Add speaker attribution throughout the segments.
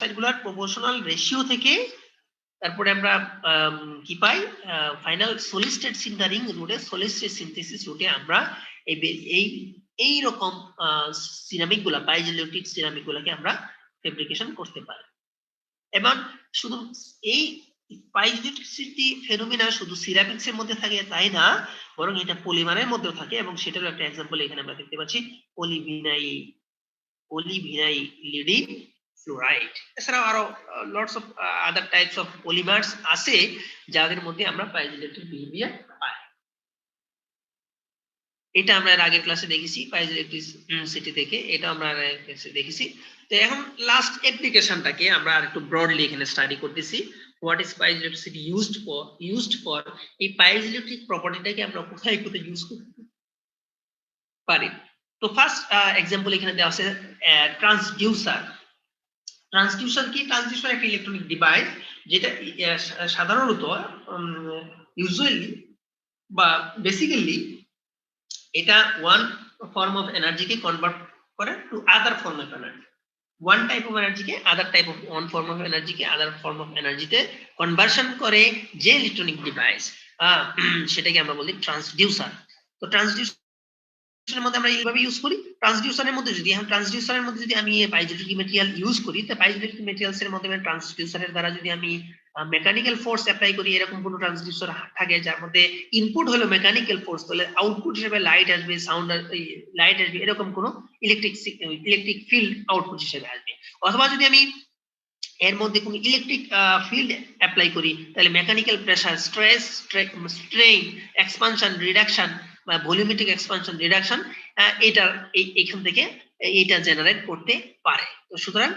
Speaker 1: সাইডগুলোর proportional ratio থেকে তারপরে আমরা কি পাই ফাইনাল সলিড স্টেট সিন্টারিং রুটে সলিড স্টেট সিনথেসিস রুটে আমরা এই রকম সিরামিক গুলা পাইজোইলেকট্রিক সিরামিক গুলাকে আমরা ফেব্রিকেশন করতে পারি। এবং শুধু এই পাইজোইলেকট্রিসিটি ফেনোমেনা শুধু সিরামিক্স এর মধ্যে থাকে তাই না, বরং এটা পলিমারের মধ্যেও থাকে এবং সেটারও একটা एग्जांपल এখানে আমরা দেখতে পাচ্ছি পলিভিনাইলিডিন ফ্লোরাইড। এছাড়াও আরো lots of other types of polymers আছে যাদের মধ্যে আমরা পাইজোইলেকট্রিক বিহেভিয়ার পাই। এটা আমরা এর আগের ক্লাসে দেখেছি পাইজোইলেকট্রিসিটি থেকে, এটা আমরা দেখেছি। তো এখন লাস্ট অ্যাপ্লিকেশনটাকে আমরা আরেকটু ব্রডলি এখানে স্টাডি করতেছি। হোয়াট ইজ পাইজোইলেকট্রিসিটি ইউজড ফর, এই পাইজোইলেকট্রিক প্রপার্টিটাকে আমরা কোথায় কোথায় ইউজ করতে পারি। তো ফার্স্ট एग्जांपल এখানে দেওয়া আছে ট্রান্সডিউসার। ট্রান্সডিউসার কি? ট্রান্সডিউসার একটা ইলেকট্রনিক ডিভাইস যেটা সাধারণত ইউজুয়ালি বা বেসিক্যালি এটা ওয়ান ফর্ম অফ এনার্জিকে কনভার্ট করে to other form of energy. One type of এনার্জিকে other type of one form of এনার্জিকে আদার ফর্ম অফ এনার্জিতে কনভার্সন করে যে ইলেকট্রনিক ডিভাইস সেটাকে আমরা বলি ট্রান্সডিউসার। তো ট্রান্সডিউসারের মধ্যে আমরা এইভাবে ইউজ করি। ট্রান্সডিউসারের মধ্যে যদি আমি পাইজোইলেকট্রিক ম্যাটেরিয়াল ইউজ করি, তো পাইজোইলেকট্রিক ম্যাটেরিয়ালস এর মধ্যে ট্রান্সডিউসারের দ্বারা যদি আমি মেকানিক্যাল ফোর্স অ্যাপ্লাই করি, এরকম কোন ট্রান্সডিউসার থাকে যার মধ্যে ইনপুট হলো মেকানিক্যাল ফোর্স, তাহলে আউটপুট হিসেবে লাইট আসবে, সাউন্ড লাইট আসবে, এরকম কোন ইলেকট্রিক ফিল্ড আউটপুট হিসেবে আসবে। অথবা যদি আমি এর মধ্যে কোন ইলেকট্রিক ফিল্ড অ্যাপ্লাই করি, তাহলে mechanical pressure, stress, strain, expansion, reduction বা ভলিউমেট্রিক এক্সপানশন, রিডাকশন, এটা এখান থেকে এটা জেনারেট করতে পারে। তো সুতরাং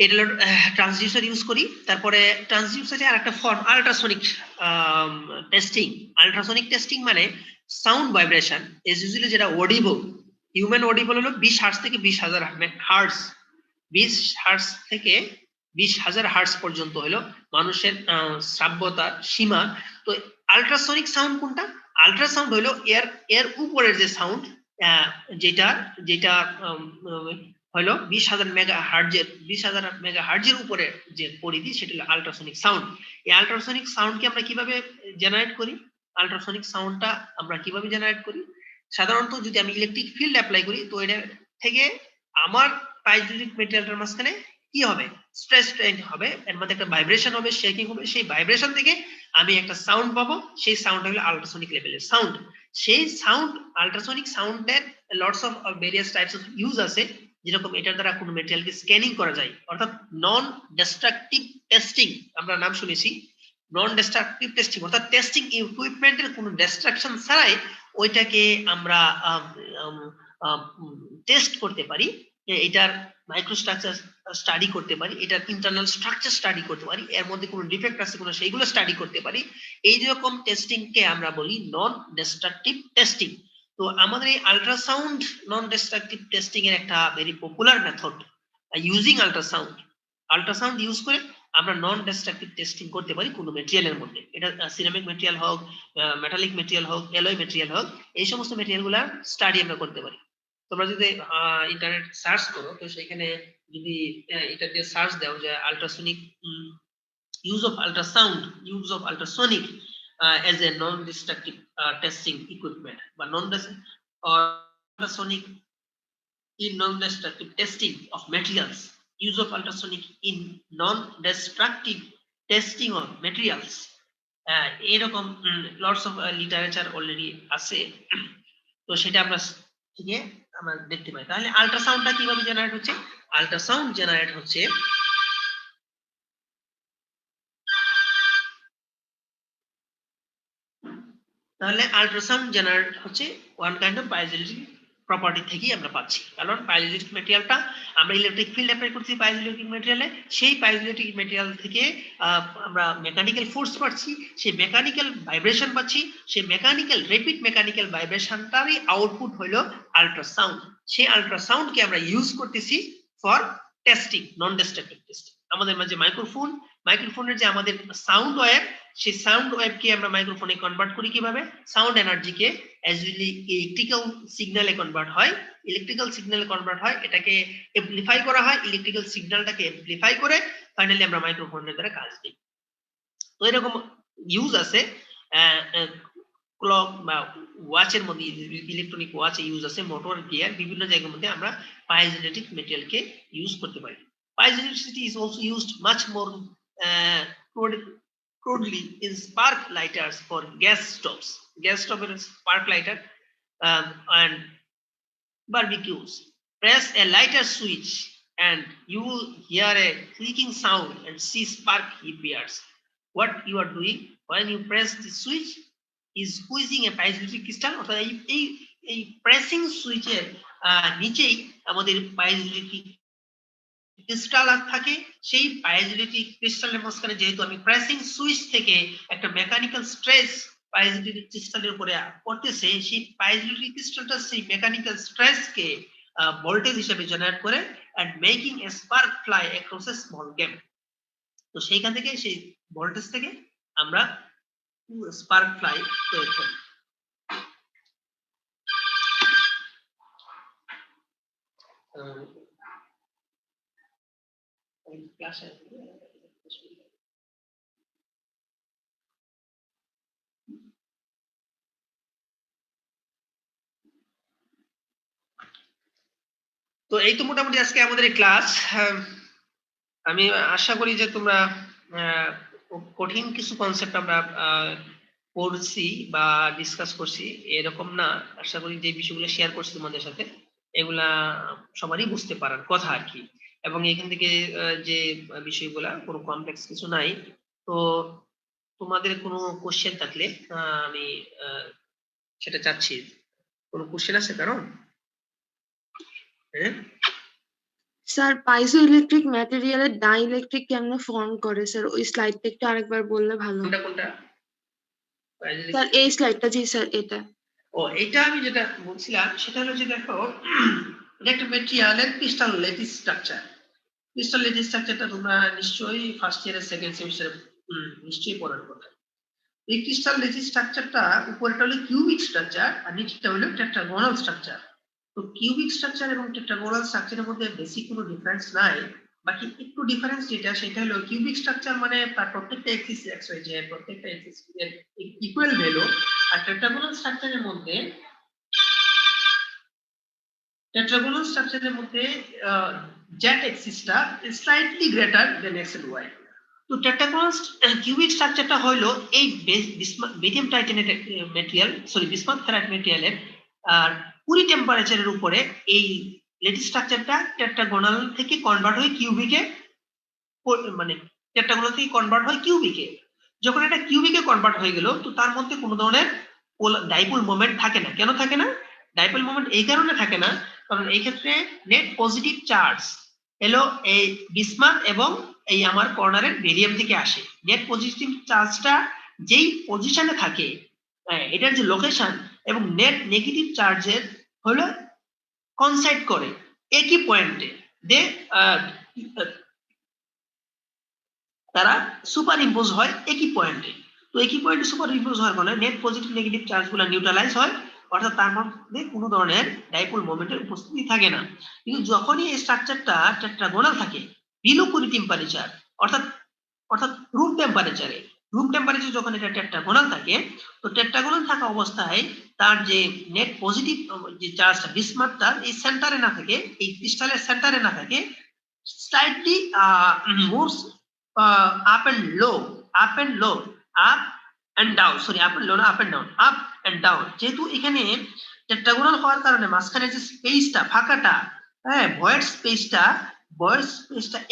Speaker 1: এটা হলো ট্রান্সডিউসার ইউজ করি। তারপরে ট্রান্সডিউসারের আরেকটা form ultrasonic testing. Ultrasonic testing মানে সাউন্ড ভাইব্রেশন ইজ ইউজুয়ালি যেটা অডিবল, হিউম্যান অডিবল হলো 20 হার্টজ থেকে 20,000 হার্টজ, 20 হার্টজ থেকে 20,000 হার্টজ পর্যন্ত হলো মানুষের শ্রাব্যতার সীমা। তো আল্ট্রাসনিক সাউন্ড কোনটা? আল্ট্রাসাউন্ড হলো এর উপরের যে সাউন্ড, যেটা হলো 20,000 মেগাহার্টজের উপরে যে পরিধি, সেটা হলো আল্ট্রাসনিক সাউন্ড। এই আল্ট্রাসনিক সাউন্ডকে আমরা কিভাবে জেনারেট করি? আল্ট্রাসনিক সাউন্ডটা আমরা কিভাবে জেনারেট করি? সাধারণত যদি আমি ইলেকট্রিক ফিল্ড অ্যাপ্লাই করি, তো এটা থেকে আমার পাইজোইলেকট্রিক ম্যাটেরিয়ালটার মাঝখানে কি হবে? স্ট্রেস স্ট্রেন হবে, এর মধ্যে একটা ভাইব্রেশন হবে, শেকিং হবে। সেই ভাইব্রেশন থেকে আমি একটা সাউন্ড পাবো, সেই সাউন্ডটা হলো আল্ট্রাসনিক লেভেলের সাউন্ড। সেই সাউন্ড আল্ট্রাসনিক সাউন্ডের lots of various types of use আছে, যেরকম এটার দ্বারা কোনো মেটেরিয়ালকে স্ক্যানিং করা যায়, অর্থাৎ নন ডিস্ট্রাকটিভ টেস্টিং আমরা নাম শুনেছি। নন ডিস্ট্রাকটিভ টেস্টিং অর্থাৎ টেস্টিং ইকুইপমেন্টের কোনো ডিস্ট্রাকশন ছাড়াই ওইটাকে আমরা টেস্ট করতে পারি, এটার মাইক্রোস্ট্রাকচার স্টাডি করতে পারি, এটার ইন্টারনাল স্ট্রাকচার স্টাডি করতে পারি, এর মধ্যে কোনো ডিফেক্ট আছে কোনো সেইগুলো স্টাডি করতে পারি। এই রকম টেস্টিং কে আমরা বলি নন ডিস্ট্রাকটিভ টেস্টিং। তো আমাদের এই আল্ট্রাসাউন্ড নন ডিস্ট্রাকটিভ টেস্টিং এর একটা very popular method using ultrasound use করে আমরা নন ডিস্ট্রাকটিভ টেস্টিং করতে পারি কোনো ম্যাটেরিয়ালের মধ্যে। এটা সিরামিক ম্যাটেরিয়াল হোক, মেটালিক ম্যাটেরিয়াল হোক, অ্যালয় ম্যাটেরিয়াল হোক, এই সমস্ত ম্যাটেরিয়ালগুলো স্টাডি আমরা করতে পারি। তোমরা যদি ইন্টারনেট সার্চ করো, তো সেখানে যদি এটা দিয়ে সার্চ দাও যে ultrasonic use of ultrasonic as a non-destructive testing equipment বা ultrasonic in non-destructive testing of materials, use of ultrasonic in non-destructive testing of materials, এরকম lots of literature already আছে। তো সেটা আমরা দেখতে পাই। তাহলে আল্ট্রাসাউন্ডটা কিভাবে জেনারেট হচ্ছে? আল্ট্রাসাউন্ড জেনারেট হচ্ছে one kind of piezoelectric property থেকেই আমরা পাচ্ছি। কারণ পাইজোইলেকট্রিক ম্যাটেরিয়ালটা আমরা ইলেকট্রিক ফিল্ড অ্যাপ্লাই করছি পাইজোইলেকট্রিক ম্যাটেরিয়ালে, সেই পাইজোইলেকট্রিক ম্যাটেরিয়াল থেকে আমরা মেকানিক্যাল ফোর্স পাচ্ছি, সেই মেকানিক্যাল ভাইব্রেশন পাচ্ছি, সেই রেপিড মেকানিক্যাল ভাইব্রেশনটারই আউটপুট হলো আল্ট্রাসাউন্ড। সেই আল্ট্রাসাউন্ডকে আমরা ইউজ করতেছি for testing, non destructive testing. আমাদের মাঝে মাইক্রোফোনের যে আমাদের সাউন্ড ওয়েভ, সেই সাউন্ড ওয়েভকে আমরা মাইক্রোফোনে কনভার্ট করি কিভাবে? সাউন্ড এনার্জিকে অ্যাকচুয়ালি ইলেকট্রিক্যাল সিগন্যালে কনভার্ট হয়, এটাকে অ্যামপ্লিফাই করা হয়, ইলেকট্রিক্যাল সিগন্যালটাকে অ্যামপ্লিফাই করে ফাইনালি আমরা মাইক্রোফোনের দ্বারা কাজ দিই। তো এরকম ইউজ আছে ক্লক বা ওয়াচের মধ্যে, ইলেকট্রনিক ওয়াচে ইউজ আছে, মোটর গিয়ার, বিভিন্ন জায়গার মধ্যে আমরা পাইজোইলেক্ট্রিক মেটেরিয়ালকে ইউজ করতে পারি। Piezoelectricity is also used much more crudely in spark lighters for gas stoves. Gas stove is spark lighter and barbecues. Press a lighter switch and you will hear a clicking sound and see spark appears. What you are doing when you press the switch is squeezing a piezoelectric crystal. অর্থাৎ এই pressing সুইচের নিচেই আমাদের piezoelectric crystal থাকে। সেই piezoelectric ক্রিস্টালের মাঝখানে যেহেতু আমি প্রেসিং সুইচ থেকে একটা মেকানিক্যাল স্ট্রেস পাইজোইলেক্ট্রিক ক্রিস্টালের উপরে পড়তেছে, সেই পাইজোইলেক্ট্রিক ক্রিস্টালটা সেই মেকানিক্যাল স্ট্রেসকে ভোল্টেজ হিসেবে জেনারেট করে and making a spark fly across a small gap. তো সেইখান থেকে, সেই ভোল্টেজ থেকে আমরা স্পার্ক ফ্লাই তৈরি করি। তো এই তো মোটামুটি আজকে আমাদের ক্লাস। আমি আশা করি যে তোমরা কঠিন কিছু কনসেপ্ট আমরা পড়ছি বা ডিসকাস করছি এরকম না। আশা করি যে বিষয়গুলো শেয়ার করছি তোমাদের সাথে এগুলা সবারই বুঝতে পারার কথা আর কি। এবং এখান থেকে যে বিষয়গুলা কোনো কমপ্লেক্স কিছু নাই। তো তোমাদের কোনো কোশ্চেন থাকলে আমি সেটা চাচ্ছি। কোনো কোশ্চেন আছে কারণ? হ্যাঁ
Speaker 2: স্যার, পাইজোইলেকট্রিক ম্যাটেরিয়ালের ডাইইলেকট্রিক কেমনে ফর্ম করে স্যার? ওই স্লাইডটা একটু আরেকবার বললে ভালো।
Speaker 1: কোনটা?
Speaker 2: স্যার এই স্লাইডটা, জি স্যার এটা।
Speaker 1: ও এটা আমি যেটা বলছিলাম সেটা হলো যে দেখো, এটা একটা ম্যাটেরিয়ালের crystal lattice structure. Crystal lattice স্ট্রাকচারটা তোমরা নিশ্চয়ই ফার্স্ট ইয়ারের সেকেন্ড সেমিস্টারে নিশ্চয়ই পড়ার কথা। এই ক্রিস্টাল ল্যাটিস স্ট্রাকচারটা উপরেটা হলো কিউবিক স্ট্রাকচার আর নিচেটা হলো টেট্রাগোনাল স্ট্রাকচার। তো কিউবিক স্ট্রাকচার এবং টেট্রাগোনাল স্ট্রাকচারের মধ্যে বেশি কোনো ডিফারেন্স নাই। বাকি একটু ডিফারেন্স যেটা, সেটা হলো কিউবিক স্ট্রাকচার মানে তার প্রত্যেকটা এক্সিস এক্স ওয়াই জেড, প্রত্যেকটা এক্সিস এর ইকুয়াল ভ্যালু। আর টেট্রাগোনাল স্ট্রাকচারের মধ্যে জেড এক্সিসটা slightly greater than x and y. তো টেট্রাগোনাল কিউবিক স্ট্রাকচারটা হলো এই barium titanate material, sorry bismuth ferrite ম্যাটেরিয়ালের আর 20 টেম্পারেচারের উপরে এই ল্যাটিস স্ট্রাকচারটা টেট্রাগোনাল থেকে কনভার্ট হয় কিউবিকে, মানে টেট্রাগোনাল থেকে কনভার্ট হয় কিউবিকে। যখন এটা কিউবিকে কনভার্ট হয়ে গেল, তো তার মধ্যে কোনো ধরনের ডাইপোল মোমেন্ট থাকে না। কেন থাকে না? ডাইপোল মোমেন্ট এই কারণে থাকে না, কারণ এই ক্ষেত্রে নেট পজিটিভ চার্জ হলো এই বিসমাথ এবং এই আমার কর্নারের বেরিয়াম থেকে আসে। নেট পজিটিভ চার্জটা যেই পজিশনে থাকে, এটার যে লোকেশন এবং নেট নেগেটিভ চার্জের হলো কনসাইড করে একই পয়েন্টে, দে তারা সুপার ইম্পোজ হয় একই পয়েন্টে। তো একই পয়েন্টে সুপার ইম্পোজ হওয়ার ফলে নেট পজিটিভ নেগেটিভ চার্জগুলো নিউট্রালাইজ হয়, অর্থাৎ তার মধ্যে কোনো ধরনের ডাইপোল মোমেন্টের উপস্থিতি থাকে না। কিন্তু যখনই এই স্ট্রাকচারটা টেট্রাগোনাল থাকে বিলো 20 টেম্পারেচার, অর্থাৎ রুম টেম্পারেচার যখন এটা টেট্রাগোনাল থাকে, তো টেট্রাগোনাল থাকা অবস্থায় তার যে নেট পজিটিভ যে চার্জটা বিসমাথটা এই সেন্টারে না থাকে, এই ক্রিস্টালের সেন্টারে না থাকে, slightly moves up and low, up and down. যেহেতু এখানে টেট্রাগোনাল হওয়ার কারণে মাঝখানে যে স্পেসটা ফাঁকাটা, ভয়েড স্পেসটা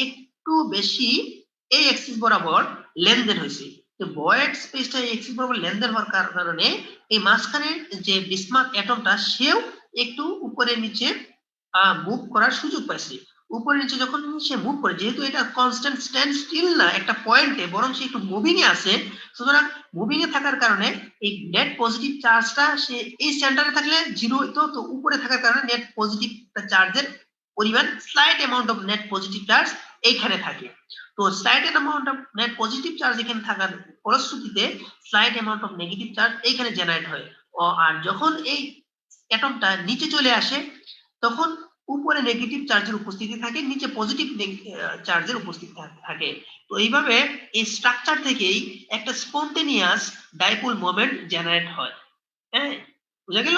Speaker 1: একটু বেশি এই এক্সিস বরাবর লেনদেন হয়েছে। তো ভয়েড স্পেসটা এই এক্সিস বরাবর লেনদেন হওয়ার কারণে এই মাঝখানে যে বিসমাথ অ্যাটমটা সেও একটু উপরে নিচে মুভ করার সুযোগ পাইছে। উপরে নিচে যখন সে মুভ করে, যেহেতু এটা কনস্ট্যান্ট স্ট্যান্ড স্টিল না একটা পয়েন্টে, বরং সে একটু মুভিং এ আছে, সুতরাং মুভিং এ থাকার কারণে এই নেট পজিটিভ চার্জটা সে এই সেন্টারে থাকলে জিরো হইতো, তো উপরে থাকার কারণে নেট পজিটিভ চার্জের পরিমাণ slight amount of net positive charge এইখানে থাকে। তো slide amount of net positive charge এখানে থাকার ফলশ্রুতিতে slide amount of negative charge এইখানে জেনারেট হয়। আর যখন এই অ্যাটমটা নিচে চলে আসে তখন উপরে নেগেটিভ চার্জের উপস্থিতি থাকে, নিচে পজিটিভ চার্জের উপস্থিতি থাকে। তো এইভাবে এই স্ট্রাকচার থেকেই একটা স্পন্টেনিয়াস ডাইপোল মোমেন্ট জেনারেট হয়। হ্যাঁ, বুঝা গেল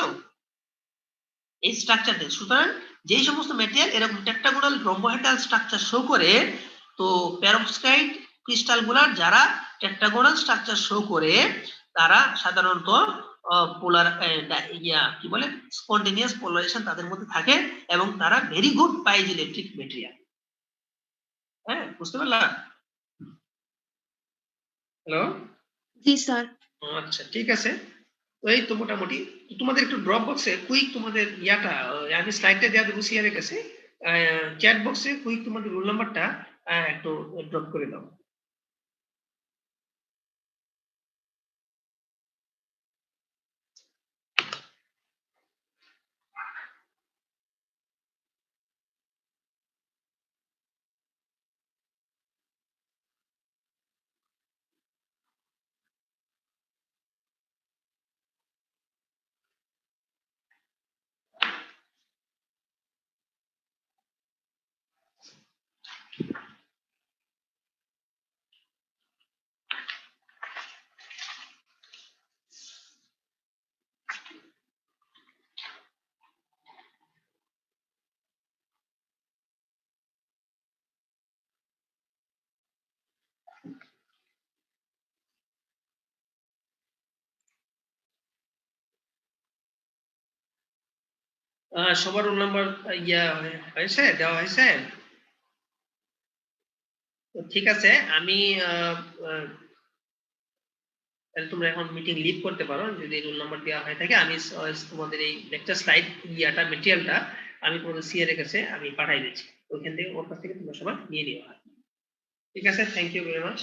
Speaker 1: এই স্ট্রাকচারটা। সুতরাং যেই সমস্ত ম্যাটেরিয়াল এরকম টেট্রাগোনাল রোম্বোহেড্রাল স্ট্রাকচার শো করে, তো পেরোক্সাইড ক্রিস্টালগুলার যারা টেট্রাগোনাল স্ট্রাকচার শো করে তারা সাধারণত পোলার কি বলে স্পন্টেনিয়াস পোলারাইজেশন তাদের মধ্যে থাকে এবং তারা ভেরি গুড পাইজোইলেকট্রিক ম্যাটেরিয়াল। হ্যাঁ, বুঝতে পারলা? হ্যালো,
Speaker 2: জি স্যার।
Speaker 1: আচ্ছা ঠিক আছে। এই তো মোটামুটি তোমাদের একটু ড্রপ বক্সে কুইক তোমাদের ইয়াটা আমি স্লাইডটা দেওয়া দেবো সিআরের কাছে, চ্যাট বক্সে কুইক তোমাদের রোল নাম্বারটা একটু ড্রপ করে দাও। সবার রোল নাম্বার ইয়া হয়েছে, দেওয়া হয়েছে? তো ঠিক আছে, আমি তোমরা এখন মিটিং লিড করতে পারো যদি রোল নাম্বার দেওয়া হয়ে থাকে। আমি তোমাদের এই লেকচার স্লাইড ইয়াটা মেটেরিয়ালটা আমি তোমাদের সিআর এর কাছে আমি পাঠাই দিচ্ছি, ওইখান থেকে ওর কাছ থেকে তোমরা সবাই নিয়ে নিও। ঠিক আছে, থ্যাংক ইউ ভেরি মাচ।